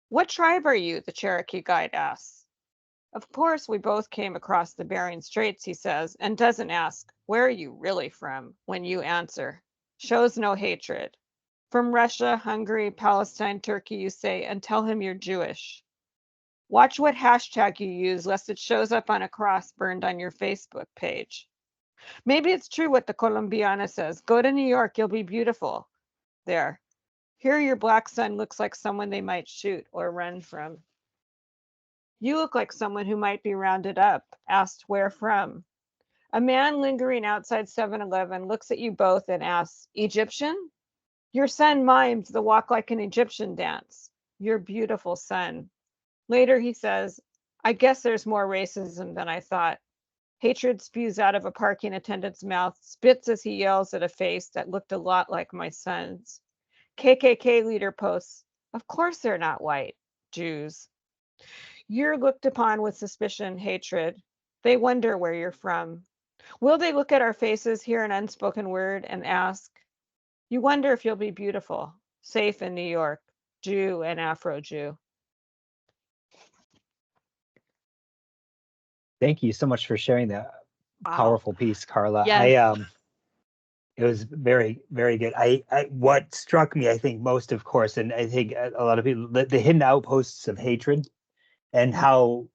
What tribe are you? The Cherokee guide asks. Of course, we both came across the Bering Straits, he says, and doesn't ask, where are you really from? When you answer. Shows no hatred. From Russia, Hungary, Palestine, Turkey, you say, and tell him you're Jewish. Watch what hashtag you use, lest it shows up on a cross burned on your Facebook page. Maybe it's true what the Colombiana says. Go to New York, you'll be beautiful. There. Here your black son looks like someone they might shoot or run from. You look like someone who might be rounded up, asked where from. A man lingering outside 7-Eleven looks at you both and asks, Egyptian? Your son mimes the walk like an Egyptian dance. Your beautiful son. Later he says, I guess there's more racism than I thought. Hatred spews out of a parking attendant's mouth, spits as he yells at a face that looked a lot like my son's. KKK leader posts, of course they're not white, Jews. You're looked upon with suspicion, hatred. They wonder where you're from. Will they look at our faces, hear an unspoken word, and ask? You wonder if you'll be beautiful, safe in New York, Jew and Afro-Jew. Thank you so much for sharing that powerful piece, Carla. Yes. It was very, very good. What struck me, I think, most, of course, and I think a lot of people, the hidden outposts of hatred, and how,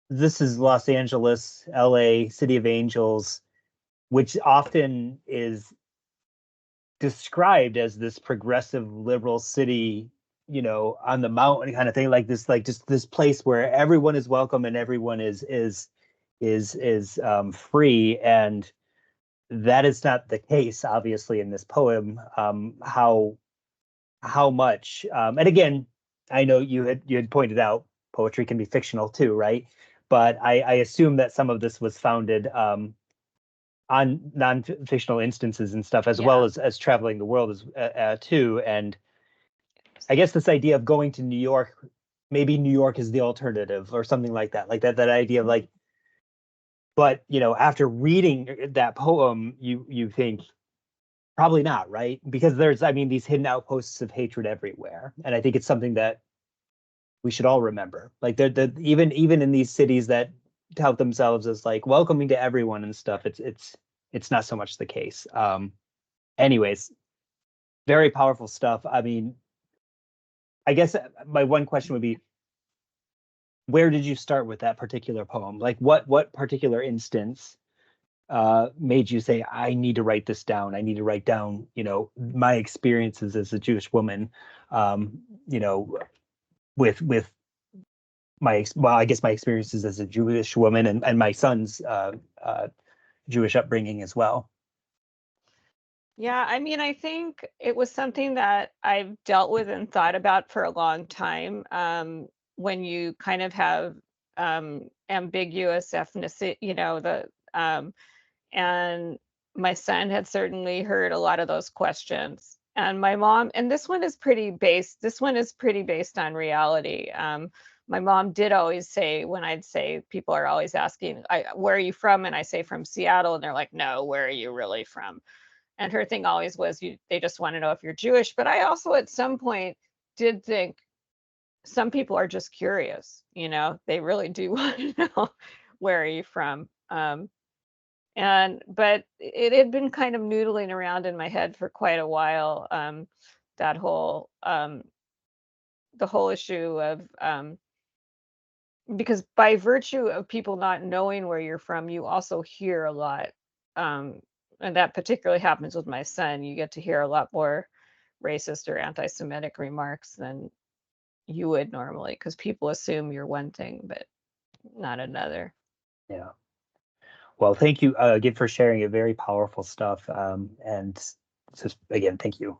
this is Los Angeles, LA, City of Angels, which often is described as this progressive liberal city, on the mountain kind of thing, like just this place where everyone is welcome and everyone is free. And that is not the case, obviously, in this poem. How much, and again, I know you had pointed out poetry can be fictional too, right? But I assume that some of this was founded on non-fictional instances and stuff, as well as traveling the world too. And I guess this idea of going to New York, maybe New York is the alternative or something like that idea of like, but after reading that poem, you think probably not, right? Because there's, these hidden outposts of hatred everywhere. And I think it's something that we should all remember. Like even in these cities that tout themselves as like welcoming to everyone and stuff, it's not so much the case. Anyways, very powerful stuff. I guess my one question would be, where did you start with that particular poem? Like what particular instance made you say, I need to write this down. I need to write down, my experiences as a Jewish woman, with I guess my experiences as a Jewish woman and my son's Jewish upbringing as well. Yeah, I think it was something that I've dealt with and thought about for a long time. When you kind of have ambiguous ethnicity, and my son had certainly heard a lot of those questions. And my mom, and this one is pretty based on reality. My mom did always say, when I'd say, people are always asking, where are you from? And I say, from Seattle. And they're like, no, where are you really from? And her thing always was, they just want to know if you're Jewish. But I also at some point did think, some people are just curious, they really do want to know, where are you from? But it had been kind of noodling around in my head for quite a while. That whole, the whole issue of, because by virtue of people not knowing where you're from, you also hear a lot. And that particularly happens with my son. You get to hear a lot more racist or anti-Semitic remarks than you would normally, because people assume you're one thing, but not another. Yeah. Well, thank you again for sharing it. Very powerful stuff. And just again, thank you.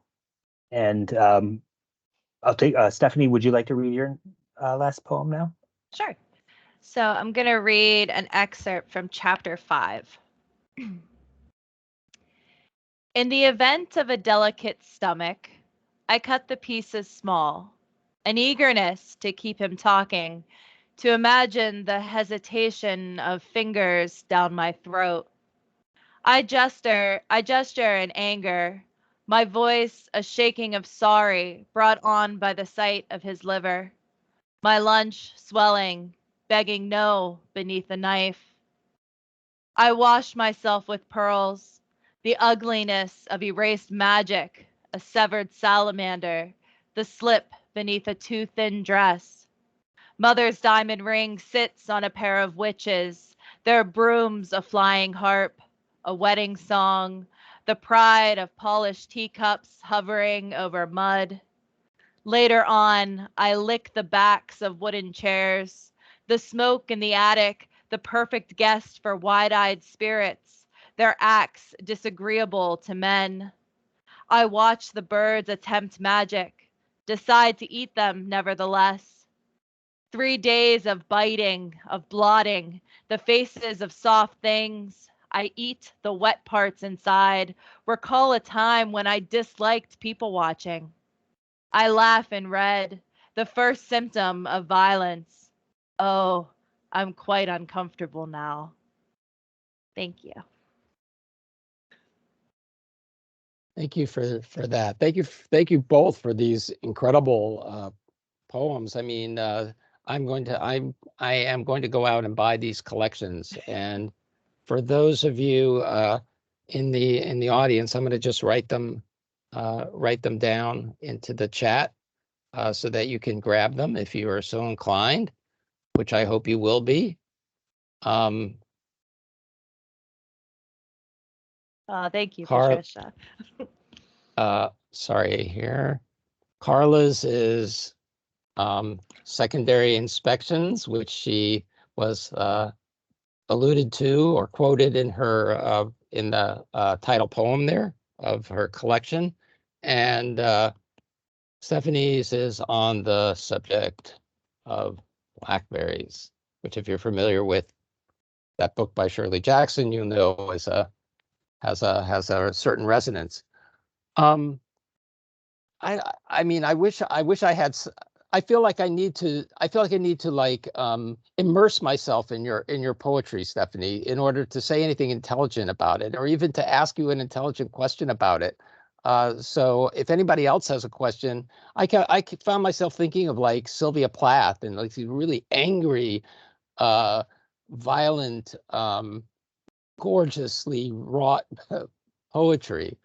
And I'll take Stephanie. Would you like to read your last poem now? Sure. So I'm going to read an excerpt from chapter 5. In the event of a delicate stomach, I cut the pieces small, an eagerness to keep him talking, to imagine the hesitation of fingers down my throat. I gesture in anger, my voice a shaking of sorry brought on by the sight of his liver. My lunch swelling, begging no beneath the knife. I wash myself with pearls, the ugliness of erased magic, a severed salamander, the slip beneath a too thin dress. Mother's diamond ring sits on a pair of witches, their brooms a flying harp, a wedding song, the pride of polished teacups hovering over mud. Later on, I lick the backs of wooden chairs, the smoke in the attic, the perfect guest for wide-eyed spirits, their acts disagreeable to men. I watch the birds attempt magic, decide to eat them nevertheless. 3 days of biting, of blotting, the faces of soft things. I eat the wet parts inside, recall a time when I disliked people watching. I laugh in red, the first symptom of violence. Oh, I'm quite uncomfortable now. Thank you. Thank you for that. Thank you both for these incredible poems. I mean, I am going to go out and buy these collections. And for those of you in the audience, I'm going to just write them down into the chat so that you can grab them if you are so inclined, which I hope you will be. Thank you, Patricia. Sorry here. Carla's is secondary inspections, which she was alluded to or quoted in her in the title poem there of her collection. And Stephanie's is on the subject of blackberries, which, if you're familiar with that book by Shirley Jackson, you know has a certain resonance. I mean, I wish I had. I feel like I need to like immerse myself in your poetry, Stephanie, in order to say anything intelligent about it, or even to ask you an intelligent question about it. So if anybody else has a question, I found myself thinking of like Sylvia Plath and like these really angry, violent, gorgeously wrought poetry.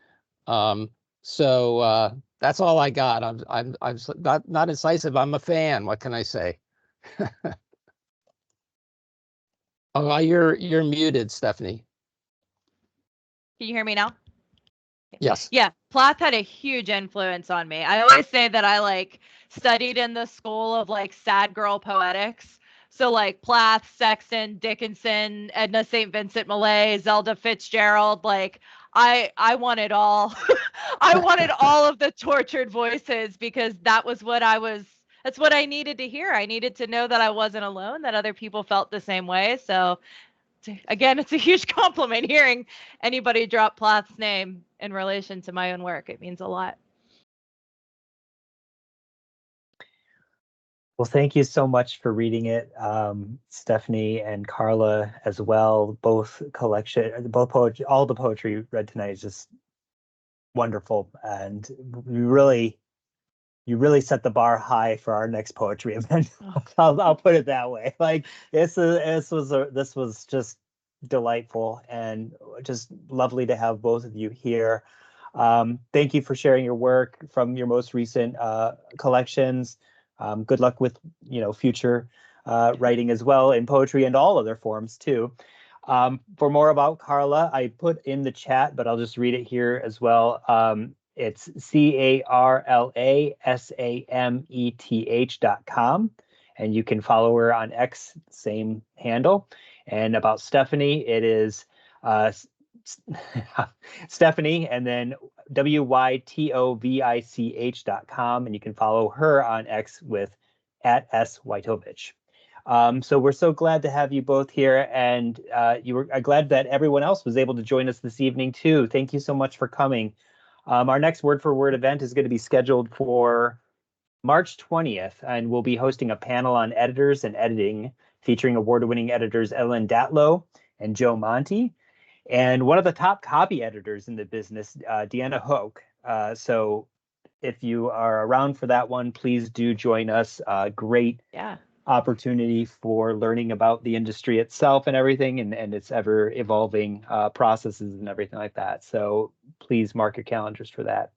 So that's all I got. I'm not incisive. I'm a fan. What can I say? Oh, you're muted, Stephanie. Can you hear me now? Yes. Yeah, Plath had a huge influence on me. I always say that I like studied in the school of like sad girl poetics. So like Plath, Sexton, Dickinson, Edna St. Vincent Millay, Zelda Fitzgerald, like I wanted all I wanted all of the tortured voices because that was what I was what I needed to hear. I needed to know that I wasn't alone, that other people felt the same way. So again, it's a huge compliment hearing anybody drop Plath's name in relation to my own work. It means a lot. Well, thank you so much for reading it, Stephanie and Carla as well. Both poetry, all the poetry you read tonight is just wonderful, and you really set the bar high for our next poetry event. I'll put it that way. Like this was just delightful and just lovely to have both of you here. Thank you for sharing your work from your most recent collections. Good luck with future writing as well in poetry and all other forms too. For more about Carla, I put in the chat, but I'll just read it here as well. It's CarlaSameth.com, and you can follow her on X, same handle. And about Stephanie, it is Stephanie, and then WYTOVICH.com, and you can follow her on X with @SWytovich. So we're so glad to have you both here, and I'm glad that everyone else was able to join us this evening too. Thank you so much for coming. Our next Word for Word event is going to be scheduled for March 20th, and we'll be hosting a panel on editors and editing featuring award-winning editors Ellen Datlow and Joe Monti, and one of the top copy editors in the business, Deanna Hoke. So if you are around for that one, please do join us. Great opportunity for learning about the industry itself and everything, and its ever evolving processes and everything like that. So please mark your calendars for that.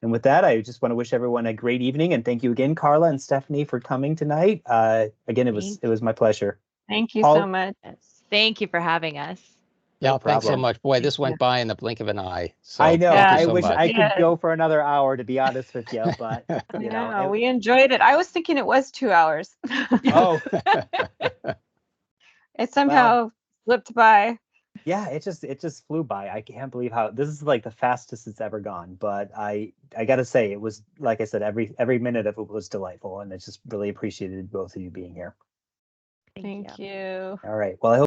And with that, I just want to wish everyone a great evening, and thank you again, Carla and Stephanie, for coming tonight. Again, it was my pleasure. Thank you so much. Thank you for having us. Yeah, No thanks so problem. much. Boy, this went by in the blink of an eye. So I know. thank you I so wish much. I could go for another hour, to be honest with you, but We enjoyed it. I was thinking it was 2 hours. Oh, It somehow slipped by. yeah, it just flew by. I can't believe how this is like the fastest it's ever gone. But I gotta say, it was, like I said, every minute of it was delightful, and I just really appreciated both of you being here. Thank you. All right. Well, I hope